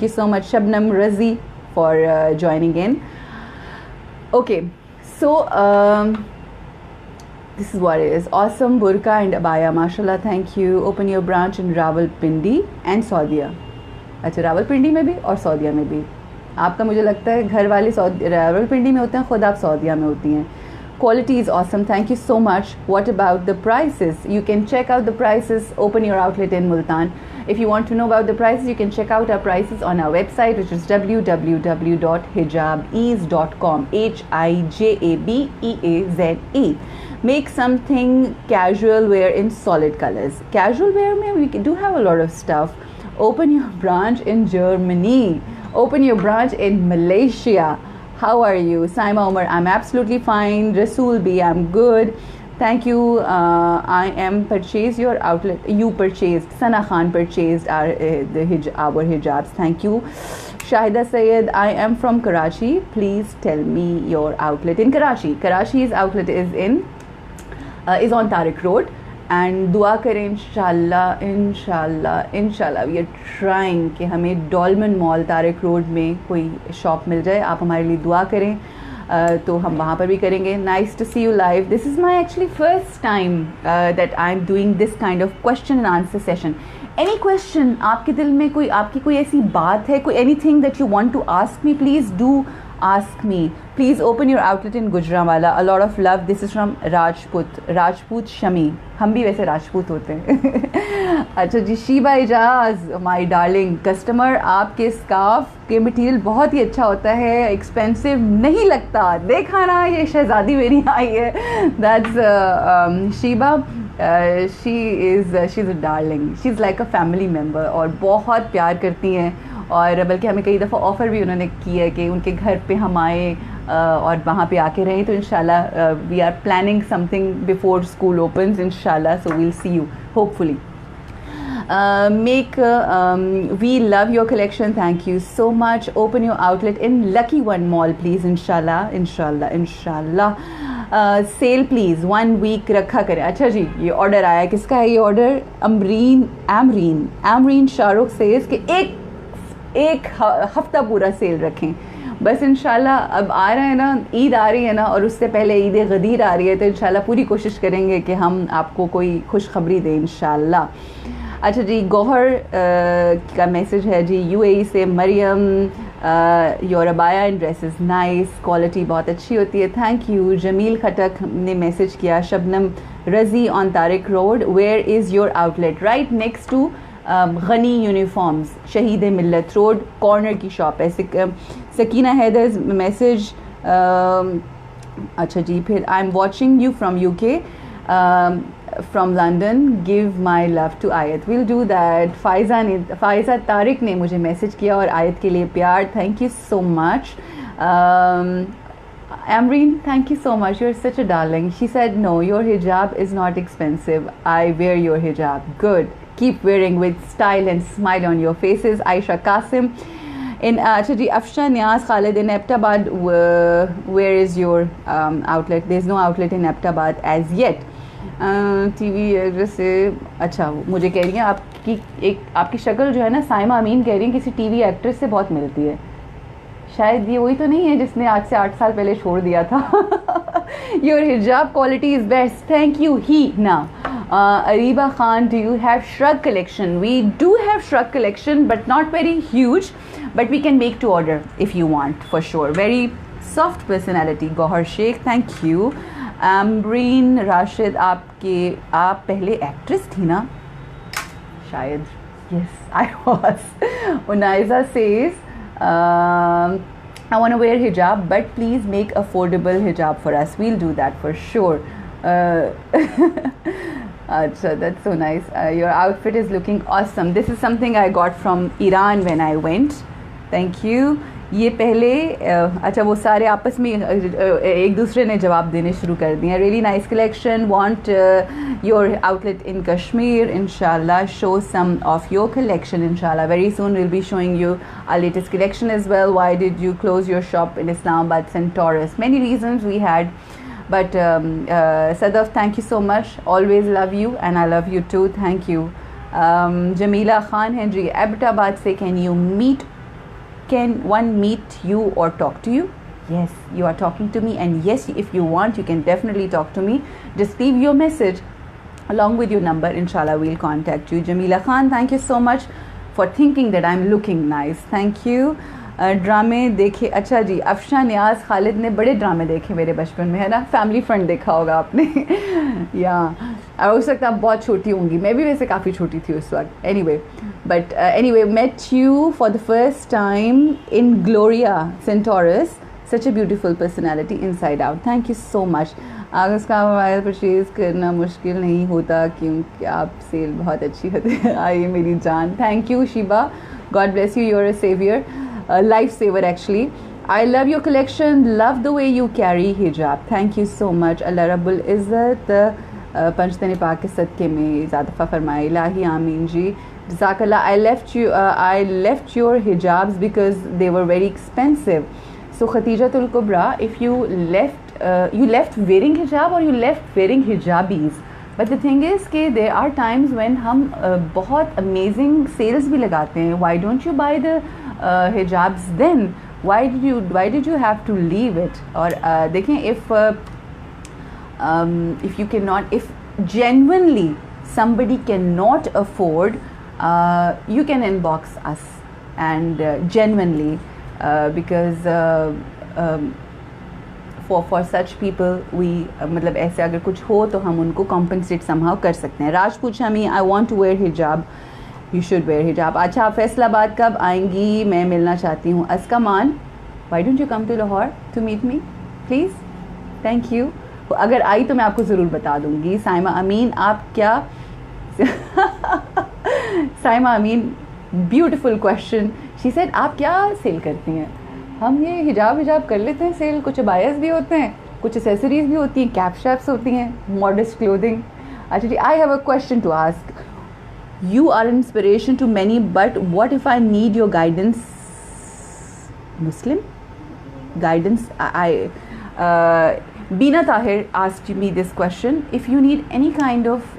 you so much, Shabnam Razi, for joining in. Okay, so this is what it is. Awesome burqa and abaya, mashallah. Thank you. Open your branch in Rawalpindi and Saudiya. अच्छा, रावलपिंडी में भी और सऊदीया में भी. आपका मुझे लगता है घर वाले रावलपिंडी में होते हैं, खुद आप सऊदीया में होती हैं. Quality is awesome. Thank you so much. What about the prices? You can check out the prices. Open your outlet in Multan. If you want to know about the prices, you can check out our prices on our website, which is www.hijabease.com. HIJABEAZE. Make something casual wear in solid colors. Casual wear, we do have a lot of stuff. Open your branch in Germany. Open your branch in Malaysia. How are you? Saima Umar, I'm absolutely fine. Rasool B, I'm good. Thank you. I am purchased your outlet. You purchased. Sana Khan purchased our hijabs. Thank you. Shahida Sayed, I am from Karachi. Please tell me your outlet in Karachi. Karachi's outlet is on Tariq Road. And दुआ करें इंशाल्लाह we are trying कि हमें डॉलमन mall Tariq road में कोई shop मिल जाए. आप हमारे लिए दुआ करें तो हम वहाँ पर भी करेंगे. Nice to see you live. This is my actually first time that I am doing this kind of question and answer session. Any question? आपके दिल में आपकी कोई ऐसी बात है, कोई anything that you want to ask me, please do ask me. Please open your outlet in Gujranwala. A lot of love. This is from Rajput Shami. हम भी वैसे राजपूत होते हैं. अच्छा जी, Sheeba Ijaz, my darling customer, आपके स्कार्फ के मटेरियल बहुत ही अच्छा होता है, एक्सपेंसिव नहीं लगता. देखा ना, ये शहजादी मेरी आई है. That's Sheeba. she's a darling. She's like a family member और बहुत प्यार करती हैं. और बल्कि हमें कई दफ़ा ऑफ़र भी उन्होंने किया है कि उनके घर पे हम आए और वहाँ पे आके रहें. तो इंशाल्लाह we are planning something before school opens इंशाल्लाह. So we'll see you hopefully. We love your collection. Thank you so much. Open your outlet in Lucky One Mall, please. Inshallah. Sale please. 1 week रखा करें. अच्छा जी, ये order आया. किसका है ये order? Amreen Shahrukh से इसके एक हफ्ता पूरा सेल रखें. बस इंशाल्लाह अब आ रहा है ना, ईद आ रही है ना, और उससे पहले ईद गदीर आ रही है, तो इंशाल्लाह पूरी कोशिश करेंगे कि हम आपको कोई खुशखबरी दें इंशाल्लाह। अच्छा जी, गौहर का मैसेज है जी यूएई से, Maryam your abaya and dress is nice, quality बहुत अच्छी होती है, थैंक यू। जमील खटक ने मैसेज किया, Shabnam Razi on Tariq road, where is your outlet? Right next to Ghani uniforms, Shaheed Millat road, corner की शॉप है। सकीना हैदर्स मैसेज, अच्छा जी, फिर I am watching you from UK from London, give my love to Ayat, will do that. Faiza Tariq ने मुझे message किया और आयत के लिए प्यार, thank you so much. Amreen, thank you so much. You're such a darling. She said, no, your hijab is not expensive. I wear your hijab. Good. Keep wearing with style and smile on your faces. Aisha Qasim. In Chaji Afsha Niaz Khalid in Abbottabad, where is your outlet? There's no outlet in Abbottabad as yet. TV address से, अच्छा मुझे कह रही हैं आपकी शक्ल जो है ना, साइमा अमीन कह रही हैं किसी टीवी एक्ट्रेस से बहुत मिलती है। शायद ये वही तो नहीं है जिसने आज से 8 साल पहले छोड़ दिया था। योर हिजाब quality is best, thank you ही ना। Areeba Khan, do you have shrug collection? We do have shrug collection but not very huge, but we can make to order if you want for sure. Very soft personality, Gohar Sheikh, thank you. Amreen Rashid, आप पहले actress थी ना? शायद, yes I was. Unaiza says, I want to wear hijab, but please make affordable hijab for us. We'll do that for sure. Achha, that's so nice. Your outfit is looking awesome. This is something I got from Iran when I went. Thank you. ये पहले अच्छा वो सारे आपस में एक दूसरे ने जवाब देने शुरू कर दिए। Really nice collection, want your outlet in Kashmir, इंशाल्लाह show some of your collection इंशाल्लाह। Very soon will be showing you our latest collection as well. Why did you close your shop in Islamabad Centaurus? Many reasons we had, but Sadaf, thank you so much, always love you and I love you too, thank you. Jamila Khan Henry, Abbottabad say, can one meet you or talk to you? Yes, you are talking to me, and yes, if you want you can definitely talk to me. Just leave your message along with your number, inshallah we'll contact you. Jamila Khan, thank you so much for thinking that I'm looking nice, thank you. ड्रामे देखे, अच्छा जी, अफशा नियाज़ खालिद ने बड़े ड्रामे देखे मेरे बचपन में, है ना? फैमिली फ्रेंड देखा होगा आपने। या हो सकता है आप बहुत छोटी होंगी, मैं भी वैसे काफ़ी छोटी थी उस वक्त। Anyway met you for the first time in Gloria Centaurus, such a beautiful personality inside out, thank you so much. अगस्त का मोबाइल परचेज़ करना मुश्किल नहीं होता क्योंकि आप सेल बहुत अच्छी होती है। आइए मेरी जान, thank you Shiba, God bless you, you're a saviour, lifesaver actually. I love your collection, love the way you carry hijab, thank you so much. Allah Rabbul Izzat Panchatan पाक के सदक़े में ज़्यादा फरमाए, इलाही आमीन जी, जज़ाकल्लाह। I left your hijabs because they were very expensive. So Khatijatul Kubra, if you left wearing hijab or you left wearing hijabis? But the thing is कि there are times when हम बहुत amazing sales भी लगाते हैं. Why don't you buy the hijabs then? Why did you have to leave it? और देखें, if you cannot, if genuinely somebody cannot afford, you can inbox us and genuinely because for such people we मतलब ऐसे अगर कुछ हो तो हम उनको compensate somehow कर सकते हैं। राज पूछा मी, I want to wear hijab, you should wear hijab। अच्छा, आप फैसलाबाद कब आएंगी? मैं मिलना चाहती हूँ। अस्का मान, why don't you come to Lahore to meet me please? thank you। अगर आई तो मैं आपको ज़रूर बता दूँगी। साइमा अमीन, आप क्या साइमा अमीन, ब्यूटीफुल क्वेश्चन। शी सेड, आप क्या सेल करती हैं? हम ये हिजाब कर लेते हैं सेल, कुछ अबायस भी होते हैं, कुछ एसेसरीज भी होती हैं, कैप शैप्स होती हैं, मॉडेस्ट क्लोथिंग। अच्छा जी, I have a question to ask. You are an inspiration to many, but what if I need your guidance? Muslim guidance. Beena Tahir asked me this question. If you need any kind of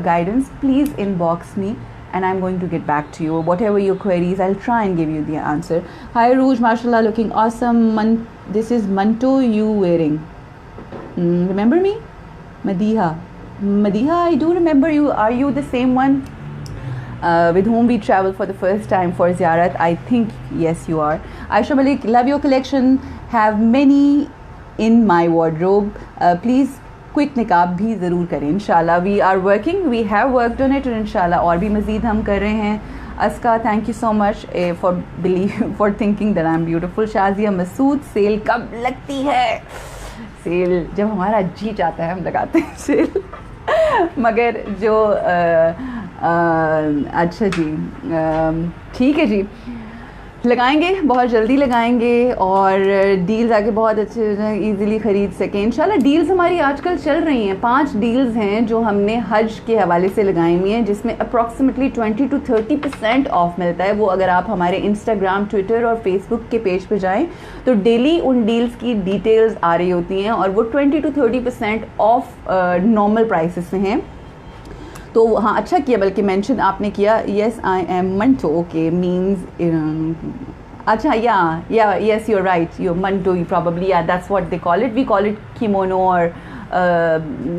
guidance, please inbox me and I'm going to get back to you. Whatever your queries, I'll try and give you the answer. Hi Rouge, mashallah, looking awesome. This is manto you wearing. Remember me? Madiha, I do remember you. Are you the same one with whom we traveled for the first time for ziyarat? I think yes, you are. Aisha Malik, love your collection. Have many in my wardrobe. Please quick निकाब भी ज़रूर करें इंशाल्लाह. We are working, we have worked on it, और इंशाल्लाह और भी मज़ीद हम कर रहे हैं. Aska, thank you so much for thinking that I am beautiful. Shazia Masood, sale कब लगती है? सेल जब हमारा जी चाहता है हम लगाते हैं सेल. मगर जो अच्छा जी, ठीक है जी, लगाएंगे, बहुत जल्दी लगाएंगे और डील्स आके बहुत अच्छे इजीली ख़रीद सकें इंशाल्लाह. डील्स हमारी आजकल चल रही हैं. 5 डील्स हैं जो हमने हज के हवाले से लगाई हुई हैं, जिसमें अप्रॉक्सीमेटली 20 to 30% ऑफ मिलता है. वो अगर आप हमारे इंस्टाग्राम, ट्विटर और फेसबुक के पेज पे जाएं तो डेली उन डील्स की डिटेल्स आ रही होती हैं, और वो 20 to 30% ऑफ नॉर्मल प्राइसेस से हैं. तो हाँ, अच्छा किया बल्कि मेंशन आपने किया. येस आई एम मंटो, ओके, मीन्स अच्छा, yeah yes you are right, you मंटो, you probably, yeah that's what they call it. We call it kimono और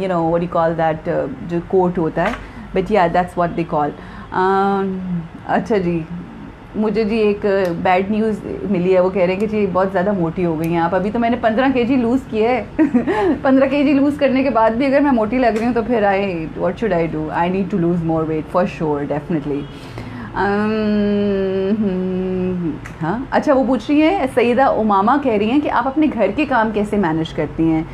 you know what you call that, जो कोट होता है, but या that's what they call. अच्छा जी, मुझे जी एक बैड न्यूज़ मिली है. वो कह रहे हैं कि जी बहुत ज़्यादा मोटी हो गई हैं आप. अभी तो मैंने 15 kg लूज़ किए है. 15 kg लूज़ करने के बाद भी अगर मैं मोटी लग रही हूँ तो फिर what should I do? I need to lose more weight for sure, definitely. हाँ, अच्छा, वो पूछ रही है, सईदा उमामा कह रही हैं कि आप अपने घर के काम कैसे मैनेज करती हैं.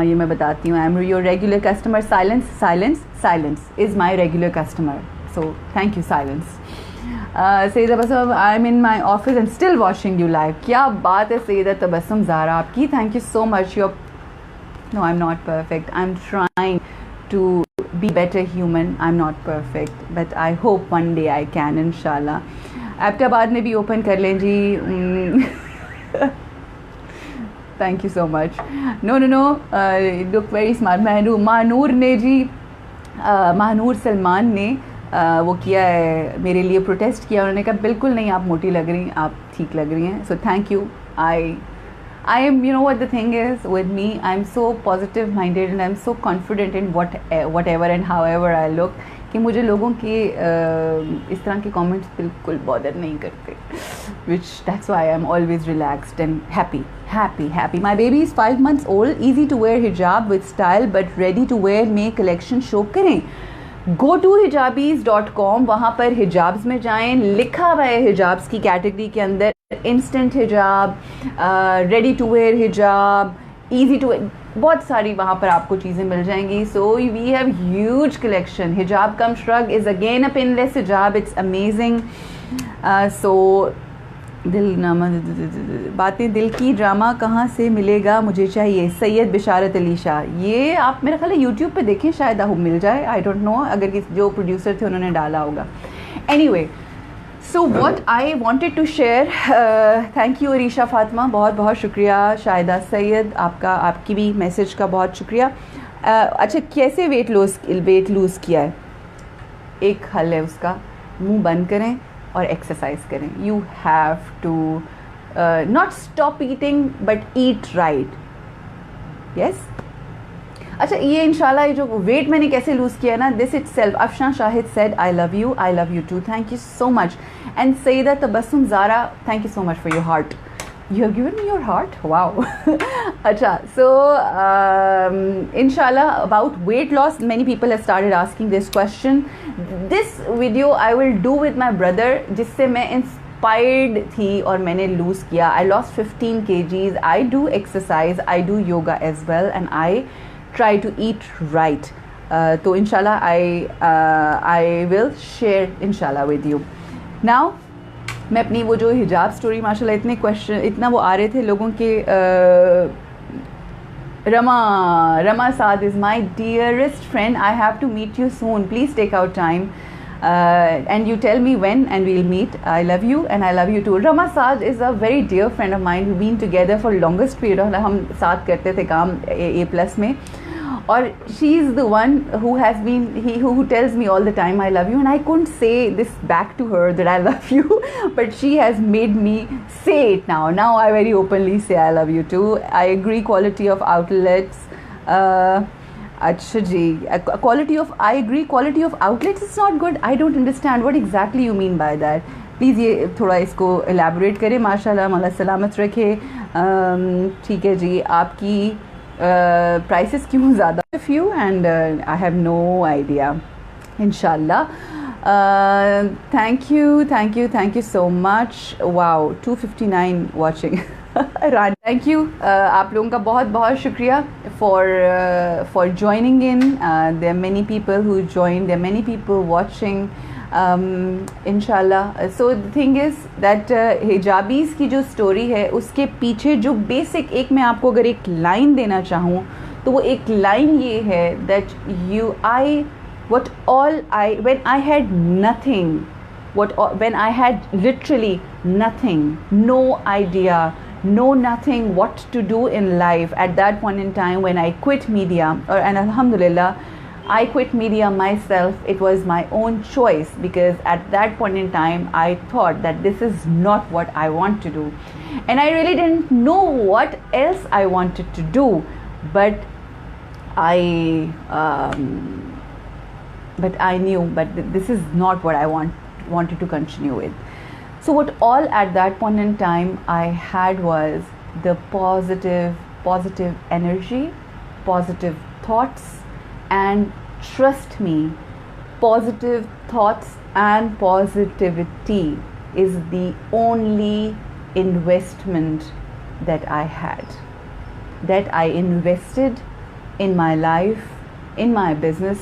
ये मैं बताती हूँ. I am your regular customer. Silence is my regular customer, so thank you silence. Saeeda Tabassum, I am in my office and still watching you live. क्या बात है सईदा तबस्सुम ज़ारा आपकी, thank you so much. No, I am not perfect. I am trying to be better human. I'm not perfect, but I hope one day I can, inshallah. Abtabad में भी open कर लें जी. Thank you so much. No, look very smart. Manur ने जी, मानूर सलमान ने वो किया है, मेरे लिए प्रोटेस्ट किया. उन्होंने कहा बिल्कुल नहीं, आप मोटी लग रही हैं, आप ठीक लग रही हैं. So thank you. I am, you know what the thing is with me, I'm so positive minded and I'm so confident in whatever and however I look, कि मुझे लोगों के इस तरह के comments बिल्कुल bother नहीं करते, which that's why I'm always relaxed and happy. My baby is 5 months old, easy to wear hijab with style but ready to wear में collection show करें. Go to hijabis.com, वहाँ पर हिजाब्स में जाएं. लिखा हुआ है हिजाब्स की कैटेगरी के अंदर इंस्टेंट हिजाब, रेडी टू वेयर हिजाब, ईजी टू वेयर, बहुत सारी वहाँ पर आपको चीज़ें मिल जाएंगी. So we have huge collection. हिजाब come shrug is again a pinless हिजाब, इट्स अमेजिंग. सो बातें दिल की ड्रामा कहाँ से मिलेगा, मुझे चाहिए. सैयद बिशारत अली शाह, ये आप मेरा ख्याल है यूट्यूब पे देखें, शायद मिल जाए. आई डोंट नो, अगर जो प्रोड्यूसर थे उन्होंने डाला होगा. Anyway, so what I wanted to share, thank you Areesha Fatima, बहुत बहुत शुक्रिया. शाहिदा सैयद, आपकी भी मैसेज का बहुत शुक्रिया. अच्छा, कैसे वेट लूज़ किया है? एक हल है उसका, मुंह बंद करें और एक्सरसाइज करें. You have to not stop eating but eat right. Yes. अच्छा, ये इंशाल्लाह ये जो वेट मैंने कैसे लूज़ किया ना, this itself. Afshan Shahid said I love you too. Thank you so much. And Saeeda Tabassum Zara, thank you so much for your heart. You have given me your heart? Wow. Acha, so inshallah, about weight loss, many people have started asking this question. This video I will do with my brother, जिससे मैं inspired थी और मैंने lose किया. I lost 15 kgs. I do exercise, I do yoga as well, and I try to eat right. तो inshallah I will share inshallah with you. Now, मैं अपनी वो जो हिजाब स्टोरी, माशाल्लाह इतने क्वेश्चन, इतना वो आ रहे थे लोगों के. Rama Saad is my dearest friend. I have to meet you soon. Please take out time and you tell me when and we will meet. I love you and I love you too. Rama Saad is a very dear friend of mind. We been together for longest period. हम साथ करते थे काम A+ में, और she is the one who has been who tells me all the time I love you, and I couldn't say this back to her that I love you but she has made me say it now I very openly say I love you too. I agree quality of outlets, अच्छा जी, quality of, I agree quality of outlets is not good. I don't understand what exactly you mean by that. Please ये थोड़ा इसको elaborate करें. माशाल्लाह, मौला सलामत रखे. ठीक है जी, आपकी प्राइसेस क्यों ज़्यादा few and I have no idea. इंशाल्लाह. Thank you so much. Wow, 259 watching. Thank you. आप लोगों का बहुत बहुत शुक्रिया for joining in. There are many people who join, there are many people watching. इंशाल्लाह. So the thing is that Hijabis की जो स्टोरी है उसके पीछे जो बेसिक, एक मैं आपको अगर एक लाइन देना चाहूँ तो वो एक लाइन ये है that when I had nothing, when I had literally nothing, no idea, nothing what to do in life at that point in time when I quit media, and alhamdulillah I quit media myself. It was my own choice because at that point in time I thought that this is not what I want to do, and I really didn't know what else I wanted to do, but I knew but this is not what I wanted to continue with. So what all at that point in time I had was the positive energy, positive thoughts, and trust me, positive thoughts and positivity is the only investment that I had, that I invested in my life, in my business,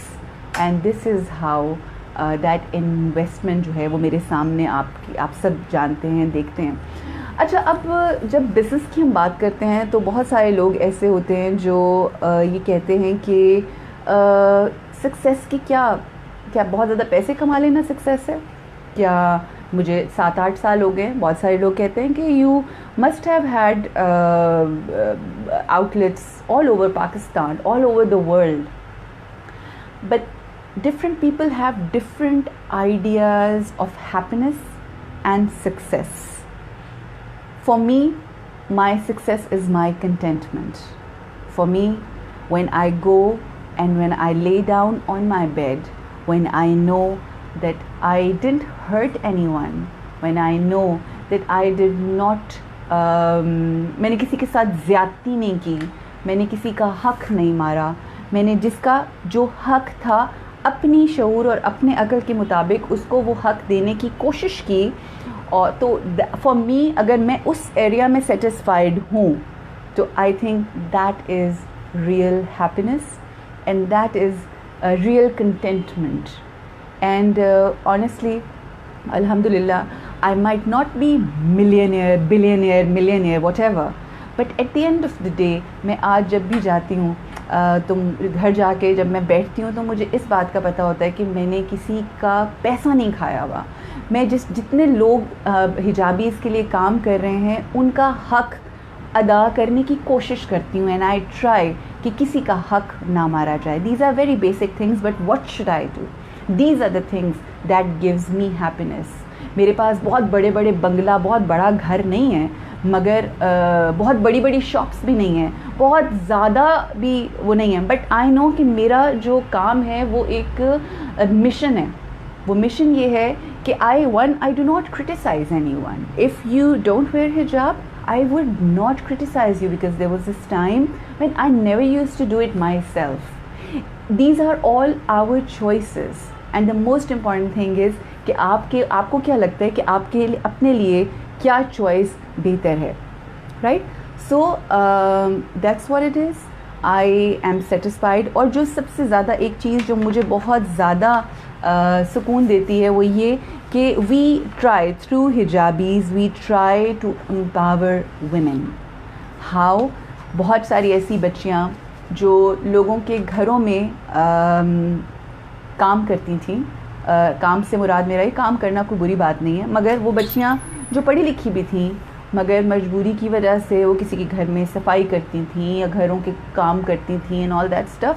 and this is how that investment जो है वो मेरे सामने आप सब जानते हैं, देखते हैं. अच्छा, अब जब बिज़नेस की हम बात करते हैं तो बहुत सारे लोग ऐसे होते हैं जो ये कहते हैं कि सक्सेस की क्या बहुत ज़्यादा पैसे कमा लेना सक्सेस है क्या? मुझे 7-8 साल हो गए. बहुत सारे लोग कहते हैं कि you must have had outlets all over Pakistan, all over the world, but different people have different ideas of happiness and success. For me, my success is my contentment. For me, when I go and when I lay down on my bed, when I know that I didn't hurt anyone, when I know that I did not मैंने किसी के साथ ज़्यादती नहीं की, मैंने किसी का हक नहीं मारा, मैंने जिसका जो हक था अपनी शऊर और अपने अकल के मुताबिक उसको वो हक देने की कोशिश की. और तो फॉर मी, अगर मैं उस एरिया में सेटिस्फाइड हूँ तो I think that is real happiness and that is real contentment. And honestly, अल्हम्दुलिल्लाह, I might not be millionaire, billionaire, millionaire, whatever, but at the end of the day मैं आज जब भी जाती हूँ तो घर जाके जब मैं बैठती हूँ तो मुझे इस बात का पता होता है कि मैंने किसी का पैसा नहीं खाया हुआ. मैं जितने लोग हिजाबीज़ के लिए काम कर रहे हैं उनका हक अदा करने की कोशिश करती हूँ, एंड आई ट्राई कि किसी का हक ना मारा जाए. These are very basic things, but what should I do? These are the things that gives me happiness. मेरे पास बहुत बड़े बड़े बंगला, बहुत बड़ा घर नहीं है, मगर बहुत बड़ी बड़ी शॉप्स भी नहीं हैं, बहुत ज़्यादा भी वो नहीं है, बट आई नो कि मेरा जो काम है वो एक मिशन है. वो मिशन ये है कि I do not criticize anyone. If you don't wear hijab, I would not criticize you because there was this time when I never used to do it myself. These are all our choices, and the most important thing is कि आपको क्या लगता है कि आपके लिए, अपने लिए क्या चॉइस बेहतर है, right? So that's what it is. I am satisfied. और जो सबसे ज़्यादा एक चीज़ जो मुझे बहुत ज़्यादा सुकून देती है वो ये कि we try through Hijabis, we try to empower women. How? बहुत सारी ऐसी बच्चियाँ जो लोगों के घरों में काम करती थीं. काम से मुराद मेरा, ये काम करना कोई बुरी बात नहीं है, मगर वो बच्चियाँ जो पढ़ी लिखी भी थीं मगर मजबूरी की वजह से वो किसी के घर में सफाई करती थीं या घरों के काम करती थीं एंड ऑल दैट स्टफ़.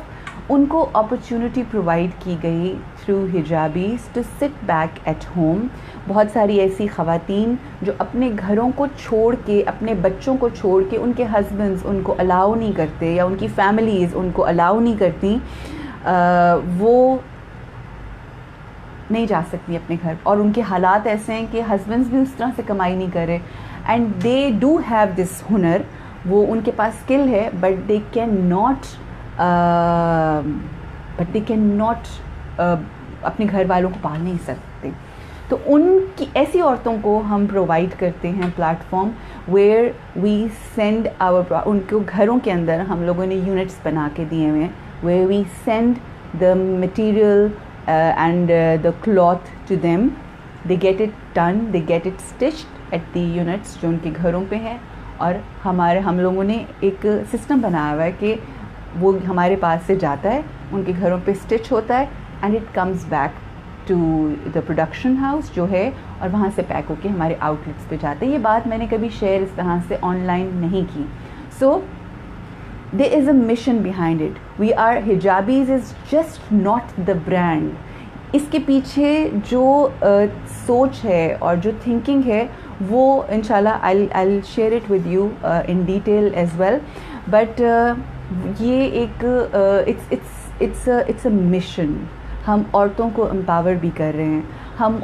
उनको अपॉर्चुनिटी प्रोवाइड की गई through Hijabis to sit back at home. बहुत सारी ऐसी ख़वातीन जो अपने घरों को छोड़ के, अपने बच्चों को छोड़ के, उनके हस्बैंड्स उनको अलाउ नहीं करते या उनकी फैमिलीज़ उनको अलाउ नहीं करती, वो नहीं जा सकती अपने घर, और उनके हालात ऐसे हैं कि हस्बैंड्स भी उस तरह से कमाई नहीं कर रहे, and they do have this हुनर, वो उनके पास स्किल है, बट दे कैन नॉट अपने घर वालों को पाल नहीं सकते। तो उनकी ऐसी औरतों को हम प्रोवाइड करते हैं platform where we send our, उनको घरों के अंदर हम लोगों ने यूनिट्स बना के दिए हुए हैं, where we send the material and the cloth to them, they get it done, they get it stitched at the units जो उनके घरों पे हैं, और हम लोगों ने एक सिस्टम बनाया हुआ है कि वो हमारे पास से जाता है, उनके घरों पे स्टिच होता है, and it comes back to the production house जो है, और वहाँ से पैक होके हमारे आउटलेट्स पे जाते हैं। ये बात मैंने कभी शेयर इस तरह से ऑनलाइन नहीं की। सो there is a mission behind it. We are hijabis is just not the brand. इसके पीछे जो सोच है और जो थिंकिंग है वो इंशाल्लाह I'll share it with you in detail as well. But ये एक it's a mission. हम औरतों को एम्पावर भी कर रहे हैं, हम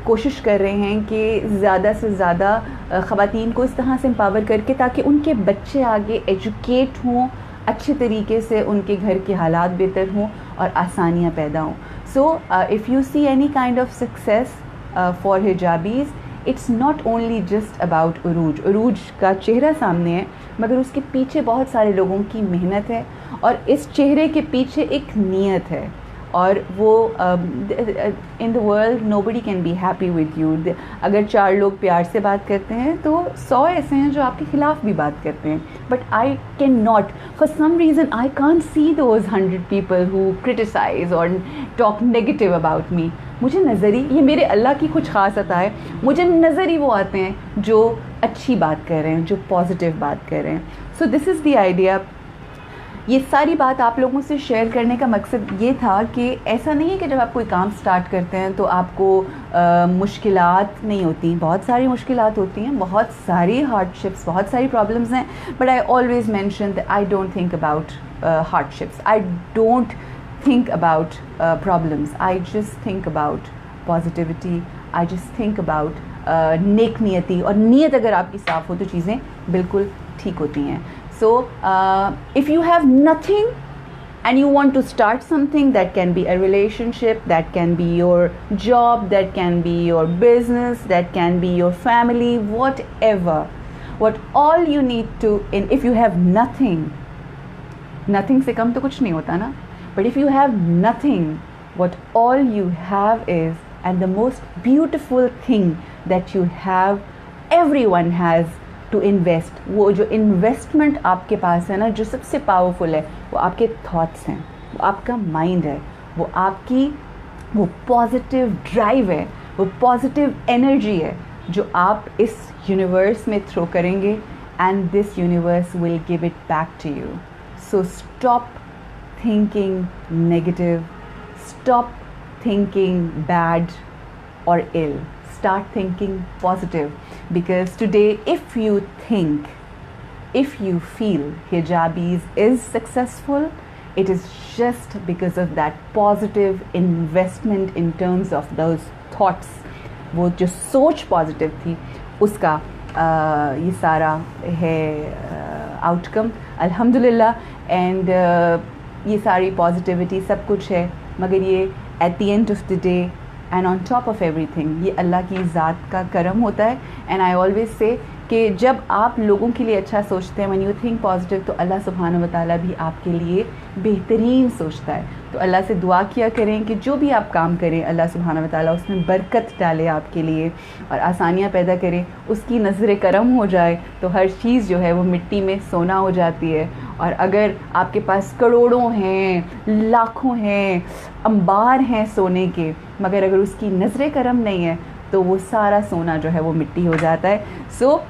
कोशिश कर रहे हैं कि ज़्यादा से ज़्यादा ख़वातीन को इस तरह से एम्पावर करके ताकि उनके बच्चे आगे एजुकेट हों, अच्छे तरीके से उनके घर के हालात बेहतर हों और आसानियाँ पैदा हों। So if you see any kind of success for Hijabis, it's not only just about Urooj. Urooj का चेहरा सामने है, मगर उसके पीछे बहुत सारे लोगों की मेहनत है, और इस चेहरे के पीछे एक नीयत है, और वो in the world nobody can be happy with you. अगर 4 लोग प्यार से बात करते हैं तो 100 ऐसे हैं जो आपके ख़िलाफ़ भी बात करते हैं, but I can not, for some reason I can't see those 100 people who criticize और टॉक नेगेटिव अबाउट मी। मुझे नज़र ही, ये मेरे अल्लाह की कुछ ख़ास अता है, मुझे नज़र ही वो आते हैं जो अच्छी बात कर रहे हैं, जो पॉजिटिव बात कर रहे हैं। सो दिस इज़ द आइडिया। ये सारी बात आप लोगों से शेयर करने का मकसद ये था कि ऐसा नहीं है कि जब आप कोई काम स्टार्ट करते हैं तो आपको मुश्किलात नहीं होती, बहुत सारी मुश्किलात होती हैं, बहुत सारी हार्डशिप्स, बहुत सारी प्रॉब्लम्स हैं, but I always mention that I don't think about hardships, I don't think about problems, I just think about positivity, I just think about नेक नियति, और नीयत अगर आपकी साफ़ हो तो चीज़ें बिल्कुल ठीक होती हैं। So if you have nothing and you want to start something, that can be a relationship, that can be your job, that can be your business, that can be your family, whatever, what all you need to, if you have nothing, nothing से कम तो कुछ नहीं होता ना, but if you have nothing, what all you have is, and the most beautiful thing that you have, everyone has, to invest. वो जो investment आपके पास है ना, जो सबसे पावरफुल है, वो आपके थॉट्स हैं, वो आपका माइंड है, वो आपकी वो पॉजिटिव ड्राइव है, वो पॉजिटिव एनर्जी है जो आप इस यूनिवर्स में थ्रो करेंगे, and this universe will give it back to you. So stop thinking negative, stop thinking bad or ill, start thinking positive, because today if you think, if you feel hijabis is successful, it is just because of that positive investment in terms of those thoughts, वो जो सोच positive थी उसका ये सारा है outcome अल्हम्दुलिल्लाह। And ये सारी पॉजिटिविटी सब कुछ है, मगर ये eight the end of the day and on top of everything ये अल्लाह की ज़ात का करम होता है। एंड आई ऑलवेज से कि जब आप लोगों के लिए अच्छा सोचते हैं, व्हेन यू थिंक पॉजिटिव, तो अल्लाह सुब्हानहू व तआला भी आपके लिए बेहतरीन सोचता है। तो अल्लाह से दुआ किया करें कि जो भी आप काम करें अल्लाह सुब्हानहू व तआला उसमें बरकत डाले आपके लिए और आसानियाँ पैदा करें, उसकी नज़र करम हो जाए तो हर चीज़ जो है वो मिट्टी में सोना हो जाती है। और अगर आपके पास करोड़ों हैं, लाखों हैं, अंबार हैं सोने के, मगर अगर उसकी नज़र करम नहीं है तो वो सारा सोना जो है वो मिट्टी हो जाता है। सो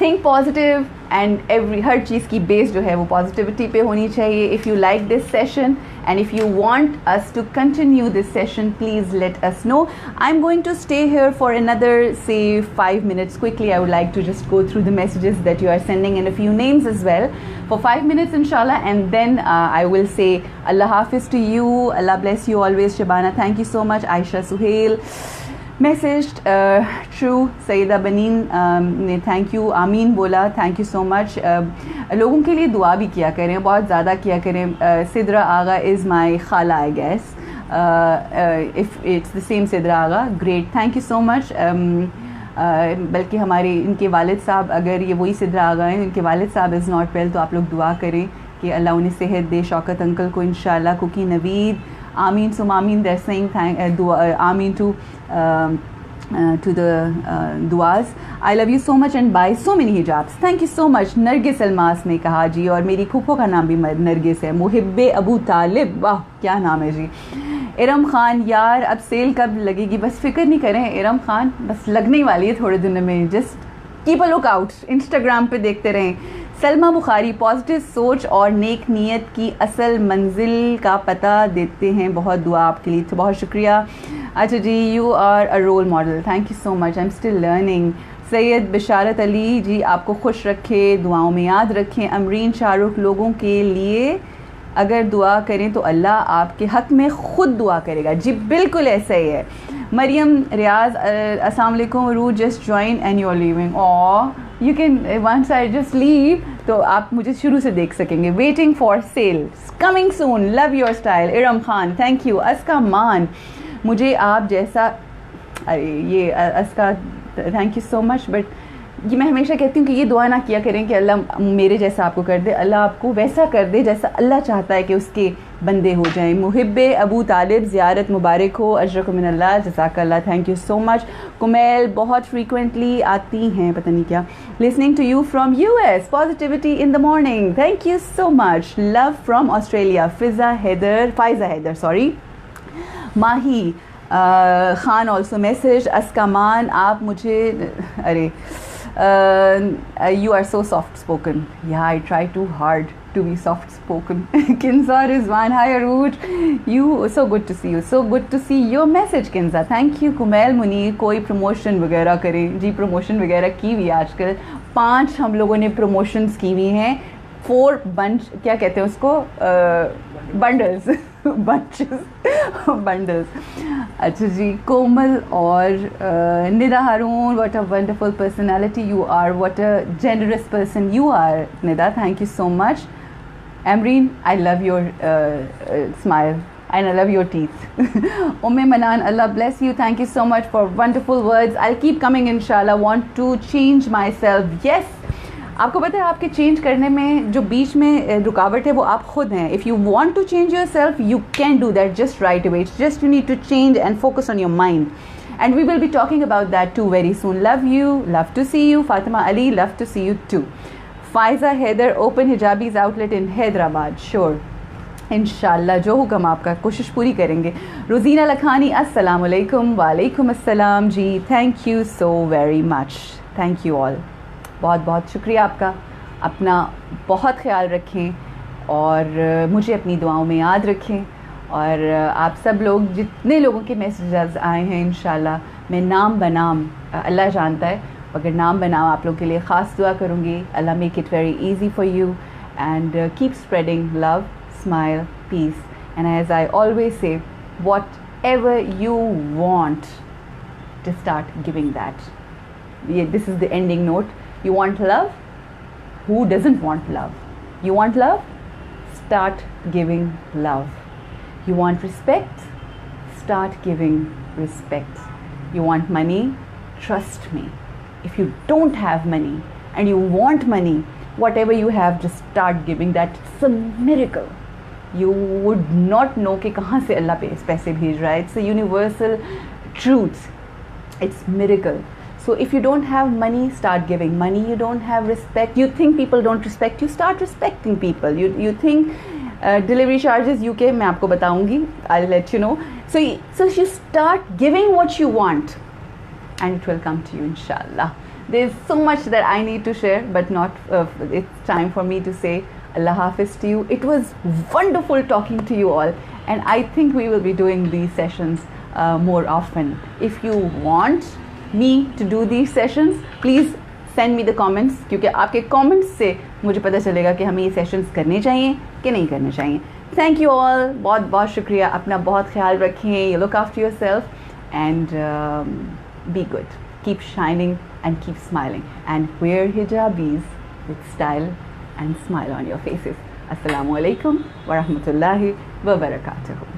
थिंक पॉजिटिव एंड हर चीज़ की बेस जो है वो पॉजिटिविटी पे होनी चाहिए. If you like this session and if you want us to continue this session, please let us know. I'm going to stay here for another say 5 minutes. Quickly, I would like to just go through the messages that you are sending and a few names as well for 5 minutes inshallah, and then I will say Allah Hafiz to you. Allah bless you always. Shabana, thank you so much. Aisha Suhail messaged true. Sayyida Banin ने thank you. आमीन बोला thank you so much. लोगों के लिए दुआ भी किया करें, बहुत ज़्यादा किया करें. सिद्रा आगा इज़ माई खाला I guess. If it's the same Sidra Agha, great, thank you so much. बल्कि हमारे इनके वालिद साहब, अगर ये वही सिद्रा आगा हैं, इनके वालिद साहब इज़ नॉट वेल, तो आप लोग दुआ करें कि अल्लाह उन्हें सेहत दे. शौकत अंकल को इंशाल्लाह. कुकी नवीद, आमीन सुम आमीन, they're saying आमीन to the duas. I love you so much and buy so many hijabs. Thank you so much. Nargis Almas ने कहा जी, और मेरी फूफो का नाम भी नरगिस है. मुहिब्बे अबू तालिब, वाह क्या नाम है जी. इरम खान, यार अब सेल कब लगेगी? बस फिक्र नहीं करें इरम खान, बस लगने वाली है थोड़े दिनों में. Just keep a look out, Instagram पे देखते रहें. सलमा बुखारी, पॉजिटिव सोच और नेक नीयत की असल मंजिल का पता देते हैं. बहुत दुआ आपके लिए, तो बहुत शुक्रिया. अच्छा जी, you are a role model. Thank you so much. I am still learning. Syed Bisharat Ali ji, आपको खुश रखे, दुआओं में याद रखें. अमरीन शाहरुख, लोगों के लिए अगर दुआ करें तो अल्लाह आपके हक़ में ख़ुद दुआ करेगा. जी बिल्कुल ऐसा ही है. मरियम रियाज, अस्सलाम वालेकुम. रू just join and you are leaving. You can once I just leave तो आप मुझे शुरू से देख सकेंगे. Waiting for sale, coming soon, love your style. Iram Khan, thank you. Aska Maan, मुझे आप जैसा, अरे ये Aska thank you so much. But ये मैं हमेशा कहती हूँ कि ये दुआ ना किया करें कि अल्लाह मेरे जैसा आपको कर दे. अल्लाह आपको वैसा कर दे जैसा अल्लाह चाहता है कि उसके बंदे हो जाएं. मुहिब्बे अबू तालिब, ज़ियारत मुबारक हो. अजरक मिनल्लाह, जज़ाकल्लाह, thank you so much. Kumail, बहुत फ्रीक्वेंटली आती हैं, पता नहीं क्या. Listening to you from US, positivity in the morning, thank you so much. Love from Australia. Faiza Haider sorry. Mahi Khan also message. अस्कामान, आप मुझे, अरे you are so soft spoken. Yeah, I try too hard to be soft spoken. Kinza Rizwan, hi Aruj, you, so good to see you, so good to see your message Kinza, thank you. Kumail Munir, कोई promotion वगैरह करें जी. Promotion वगैरह की हुई आजकल 5 हम लोगों ने प्रमोशंस की हुई हैं. 4 बंच, क्या कहते हैं उसको, बंडल्स बंडल्स. अच्छा जी. कोमल और Nida Haroon, what a wonderful personality you are, what a generous person you are Nida, thank you so much. Emreen, I love your smile and I love your teeth. Manan, Allah bless you. Thank you so much for wonderful words. I'll keep coming inshallah. Want to change myself. Yes. आपको पता है आपके change करने में जो बीच में रुकावट है वो आप खुद हैं. If you want to change yourself you can do that just right away. It's just you need to change and focus on your mind. And we will be talking about that too very soon. Love you, love to see you. Fatima Ali, love to see you too. Faiza Haider, open Hijabis outlet in Hyderabad. Sure, इंशाल्लाह, जो हुक्म आपका, कोशिश पूरी करेंगे. रोज़ीना लखानी, अस्सलाम वालेकुम. वालेकुम अस्सलाम जी. Thank you so very much. Thank you all. बहुत बहुत शुक्रिया आपका. अपना बहुत ख्याल रखें और मुझे अपनी दुआओं में याद रखें. और आप सब लोग, जितने लोगों के मैसेजेस आए हैं, इंशाल्लाह मैं नाम बनाम, अल्लाह जानता है, अगर नाम बनाम आप लोगों के लिए ख़ास दुआ करूँगी. Allah make it very easy for you and keep spreading love, smile, peace, and as I always say, whatever you want, to start giving that. This is the ending note. You want love? Who doesn't want love? You want love? Start giving love. You want respect? Start giving respect. You want money? Trust me. If you don't have money and you want money, whatever you have, just start giving that. It's a miracle. You would not know कि कहाँ से अल्लाह पैसे भेज रहा है. It's a universal truth. It's miracle. So if you don't have money, start giving money. You don't have respect. You think people don't respect you. Start respecting people. You think delivery charges UK मैं आपको बताऊँगी. I'll let you know. So you start giving what you want, and it will come to you inshallah. there's so much that I need to share, but not, it's time for me to say Allah Hafiz to you. It was wonderful talking to you all, and I think we will be doing these sessions more often. If you want me to do these sessions, please send me the comments, क्योंकि आपके comments से मुझे पता चलेगा कि हमें ये sessions करने चाहिए कि नहीं करने चाहिए. Thank you all. बहुत बहुत शुक्रिया. अपना बहुत ख्याल रखें. Look after yourself and be good. Keep shining and keep smiling. And wear hijabis with style and smile on your faces. Assalamu alaikum wa rahmatullahi wa barakatuh.